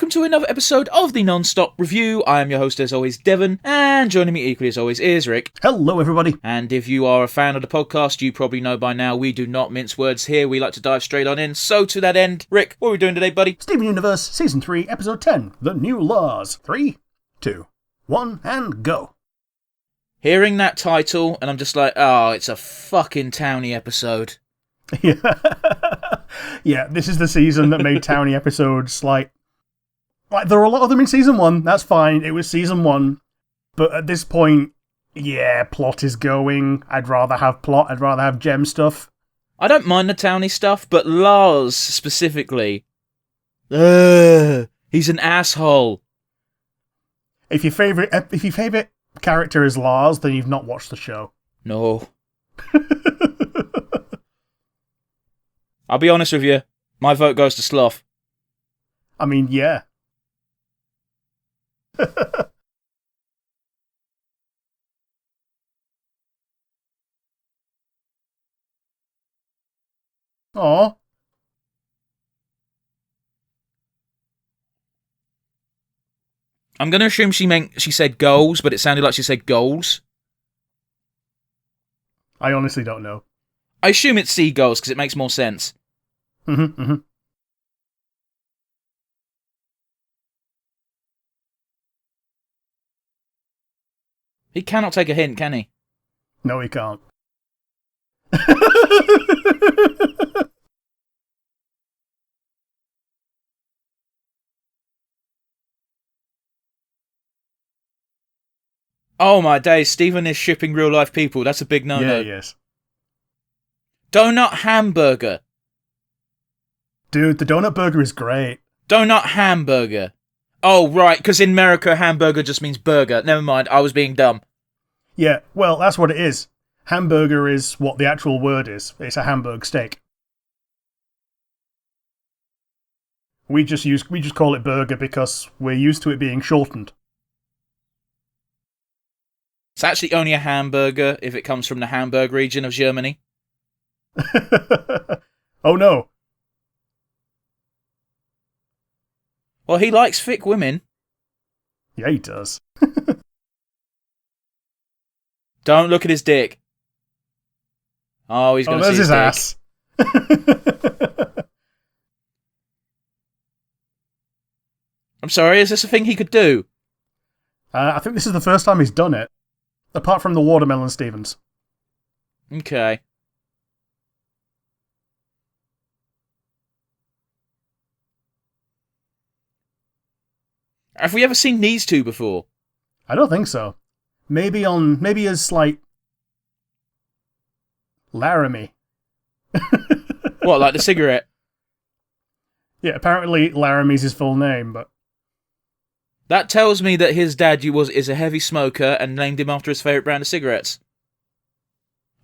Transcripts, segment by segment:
welcome to another episode of the Nonstop Review. I am your host as always, Devon, and joining me equally as always is Rick. Hello everybody. And if you are a fan of the podcast, you probably know by now we do not mince words here, we like to dive straight on in. So to that end, Rick, what are we doing today, buddy? Steven Universe, Season 3, Episode 10, The New Lars. 3, 2, 1, and go. Hearing that title, and I'm just like, oh, it's a fucking towny episode. Yeah, this is the season that made towny episodes like there are a lot of them in Season 1, that's fine, it was Season 1, but at this point, yeah, plot is going, I'd rather have plot, I'd rather have gem stuff. I don't mind the towny stuff, but Lars specifically, he's an asshole. If your favourite character is Lars, then you've not watched the show. No. I'll be honest with you, my vote goes to Sloth. I mean, yeah. Aw. I'm going to assume she said goals, but it sounded like she said goals. I honestly don't know. I assume it's seagulls because it makes more sense. He cannot take a hint, can he? No, he can't. Oh my days, Stephen is shipping real life people. That's a big no-no. Yeah, yes. Donut hamburger. Dude, the donut burger is great. Donut hamburger. Oh, right, because in America, hamburger just means burger. Never mind, I was being dumb. Yeah, well, that's what it is. Hamburger is what the actual word is. It's a Hamburg steak. We just call it burger because we're used to it being shortened. It's actually only a hamburger if it comes from the Hamburg region of Germany. Oh no. Well, he likes thick women. Yeah, he does. Don't look at his dick. Oh, he's going to see his ass. I'm sorry, is this a thing he could do? I think this is the first time he's done it. Apart from the watermelon Stevens. Okay. Have we ever seen these two before? I don't think so. Maybe as, like, Laramie. What, like the cigarette? Yeah, apparently Laramie's his full name, but... That tells me that his dad is a heavy smoker and named him after his favourite brand of cigarettes.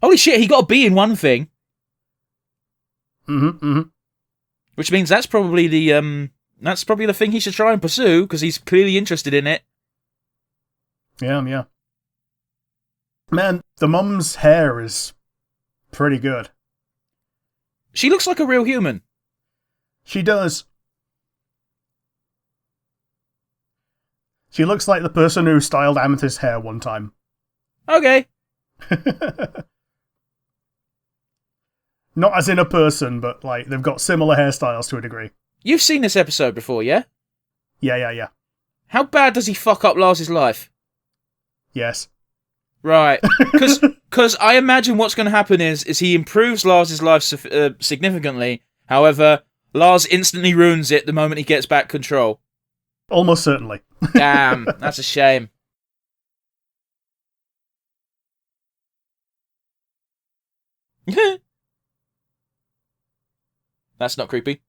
Holy shit, he got a B in one thing. Which means that's probably the thing he should try and pursue, because he's clearly interested in it. Yeah. Man, the mum's hair is pretty good. She looks like a real human. She does. She looks like the person who styled Amethyst's hair one time. Okay. Not as in a person, but like they've got similar hairstyles to a degree. You've seen this episode before, yeah? Yeah. How bad does he fuck up Lars' life? Yes. Right. Because I imagine what's going to happen is he improves Lars' life significantly. However, Lars instantly ruins it the moment he gets back control. Almost certainly. Damn, that's a shame. That's not creepy.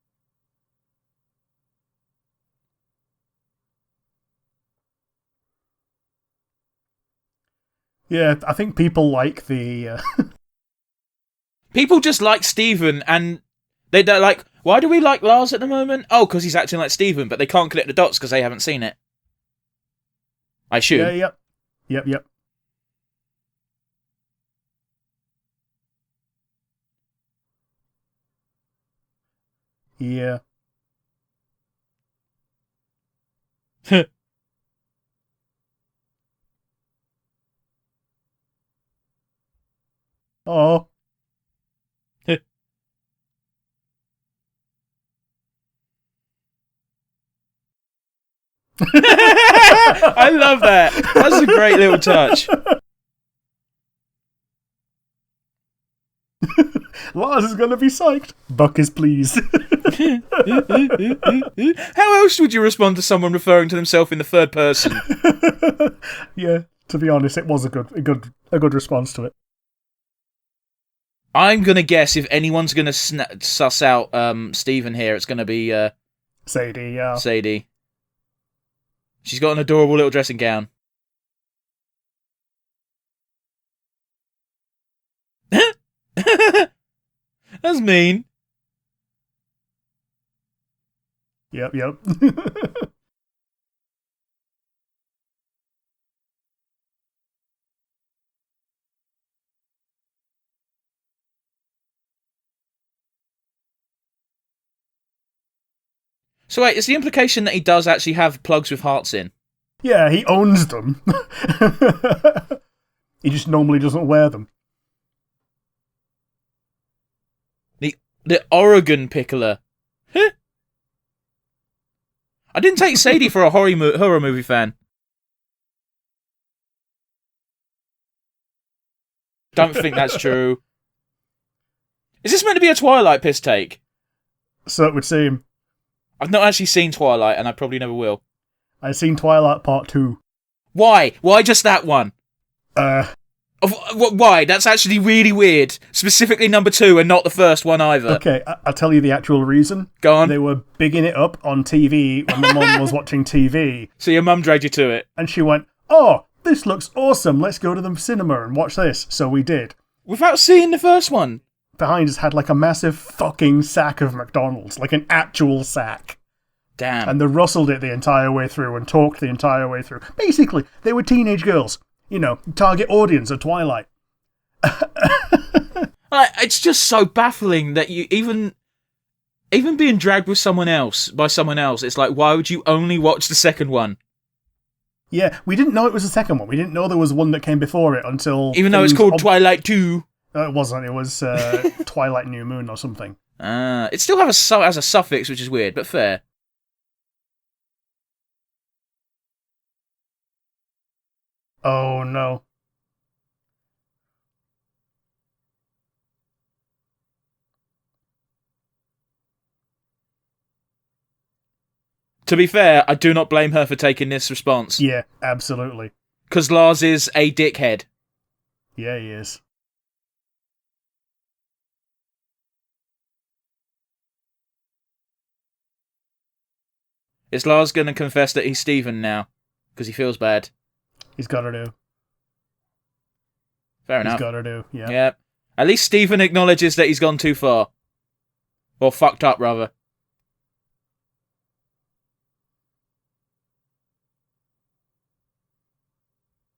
Yeah, I think people like the... People just like Steven, and they're like, why do we like Lars at the moment? Oh, because he's acting like Steven, but they can't connect the dots because they haven't seen it. I assume. Yeah, yep. Yeah. Oh. I love that. That's a great little touch. Lars is going to be psyched. Buck is pleased. How else would you respond to someone referring to themselves in the third person? Yeah, to be honest, it was a good response to it. I'm gonna guess if anyone's gonna suss out Stephen here, it's gonna be Sadie, yeah. Sadie. She's got an adorable little dressing gown. That's mean. Yep. So wait, is the implication that he does actually have plugs with hearts in? Yeah, he owns them. He just normally doesn't wear them. The Oregon pickler. I didn't take Sadie for a horror movie fan. Don't think that's true. Is this meant to be a Twilight piss take? So it would seem. I've not actually seen Twilight, and I probably never will. I've seen Twilight Part 2. Why? Why just that one? Why? That's actually really weird. Specifically number 2 and not the first one either. Okay, I'll tell you the actual reason. Go on. They were bigging it up on TV when my mum was watching TV. So your mum dragged you to it? And she went, oh, this looks awesome. Let's go to the cinema and watch this. So we did. Without seeing the first one? Behind us had like a massive fucking sack of McDonald's. Like an actual sack. Damn. And they rustled it the entire way through and talked the entire way through. Basically, they were teenage girls. You know, target audience of Twilight. It's just so baffling that you even being dragged with someone else, it's like, why would you only watch the second one? Yeah, we didn't know it was the second one. We didn't know there was one that came before it until... Even though it's called Twilight 2. No, it wasn't. It was Twilight New Moon or something. It still has a suffix, which is weird, but fair. Oh, no. To be fair, I do not blame her for taking this response. Yeah, absolutely. Because Lars is a dickhead. Yeah, he is. Is Lars going to confess that he's Stephen now? Because he feels bad. He's got to do. Fair enough. He's got to do, yeah. Yeah. At least Stephen acknowledges that he's gone too far. Or fucked up, rather.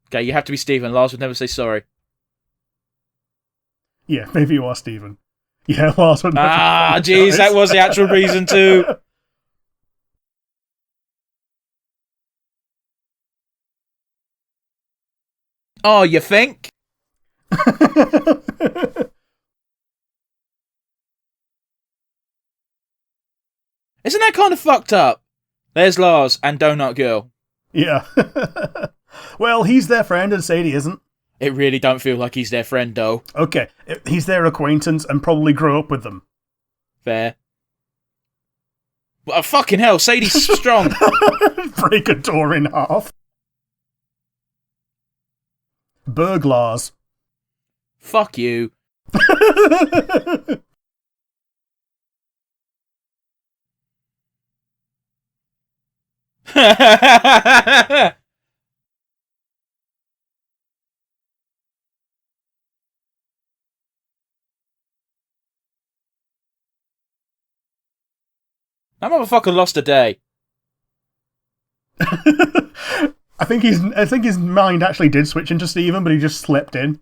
Okay, you have to be Stephen. Lars would never say sorry. Yeah, maybe you are Stephen. Yeah, Lars would never jeez, that was the actual reason too. Oh, you think? Isn't that kind of fucked up? There's Lars and Donut Girl. Yeah. Well, he's their friend and Sadie isn't. It really don't feel like he's their friend, though. Okay, he's their acquaintance and probably grew up with them. Fair. But fucking hell, Sadie's strong. Break a door in half. Burglars. Fuck you. That motherfucker lost a day. I think his mind actually did switch into Stephen, but he just slipped in.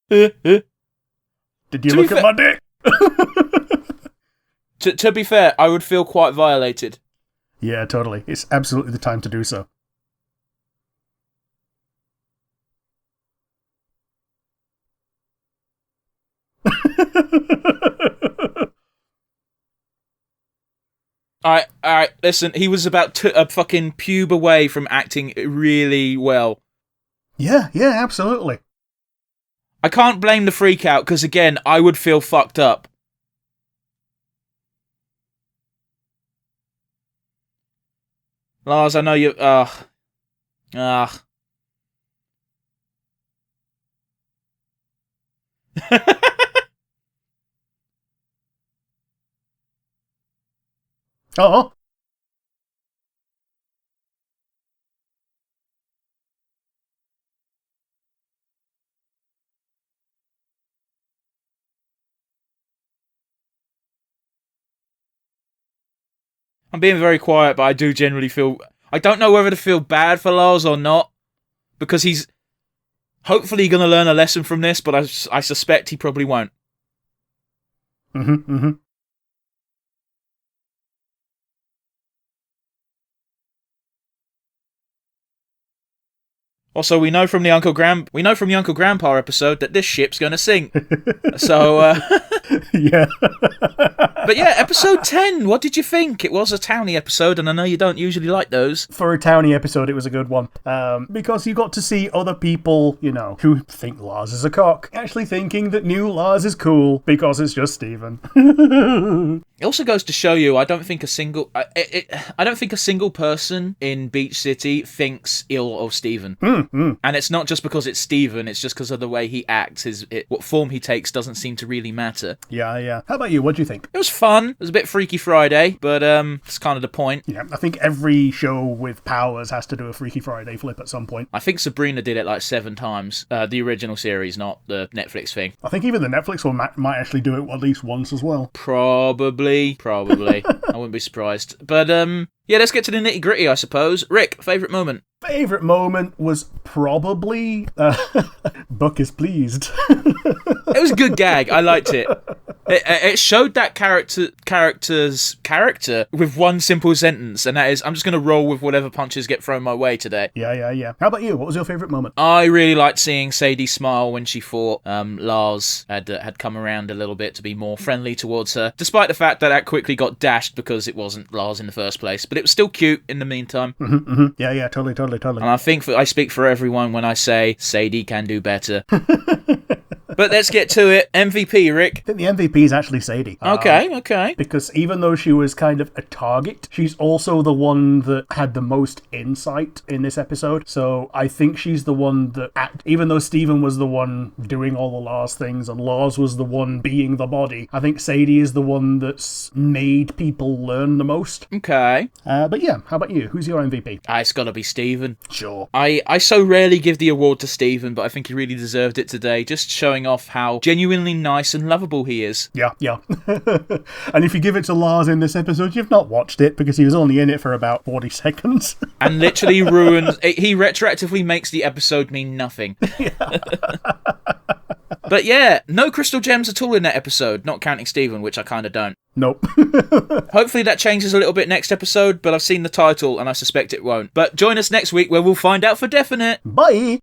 Did you look at my dick? To be fair, I would feel quite violated. Yeah, totally. It's absolutely the time to do so. Alright, listen, he was about a fucking pube away from acting really well. Yeah, absolutely. I can't blame the freak out, because again, I would feel fucked up. Lars, I know you... Oh. I'm being very quiet, but I do generally feel... I don't know whether to feel bad for Lars or not, because he's hopefully going to learn a lesson from this, but I suspect he probably won't. Mm-hmm. Also, we know from the Uncle Grandpa episode that this ship's going to sink. So, yeah. But yeah, episode 10, what did you think? It was a towny episode, and I know you don't usually like those. For a towny episode, it was a good one. Because you got to see other people, who think Lars is a cock, actually thinking that new Lars is cool because it's just Steven. It also goes to show you, I don't think a single person in Beach City thinks ill of Steven. And it's not just because it's Steven, it's just because of the way he acts. What form he takes doesn't seem to really matter. Yeah. How about you? What do you think? It was fun. It was a bit Freaky Friday, but it's kind of the point. Yeah, I think every show with powers has to do a Freaky Friday flip at some point. I think Sabrina did it like 7 times. The original series, not the Netflix thing. I think even the Netflix one might actually do it at least once as well. Probably. I wouldn't be surprised. But yeah, let's get to the nitty gritty, I suppose. Rick, favourite moment? Favourite moment was probably Buck is pleased. It was a good gag. I liked it. It showed that character's character with one simple sentence, and that is, I'm just going to roll with whatever punches get thrown my way today. Yeah. How about you? What was your favourite moment? I really liked seeing Sadie smile when she thought Lars had come around a little bit to be more friendly towards her, despite the fact that quickly got dashed because it wasn't Lars in the first place. But it was still cute in the meantime. Mm-hmm. Yeah, totally. And I think I speak for everyone when I say Sadie can do better. But let's get to it. MVP, Rick. I think the MVP is actually Sadie. Okay. Because even though she was kind of a target, she's also the one that had the most insight in this episode. So I think she's the one that, even though Steven was the one doing all the Lars things and Lars was the one being the body, I think Sadie is the one that's made people learn the most. Okay. But yeah, how about you? Who's your MVP? It's got to be Steven. Sure. I so rarely give the award to Steven, but I think he really deserved it today, just showing off how genuinely nice and lovable he is. Yeah. And if you give it to Lars in this episode, you've not watched it because he was only in it for about 40 seconds. And literally ruins... He retroactively makes the episode mean nothing. Yeah. But yeah, no crystal gems at all in that episode, not counting Steven, which I kind of don't. Nope. Hopefully that changes a little bit next episode, but I've seen the title and I suspect it won't. But join us next week where we'll find out for definite. Bye!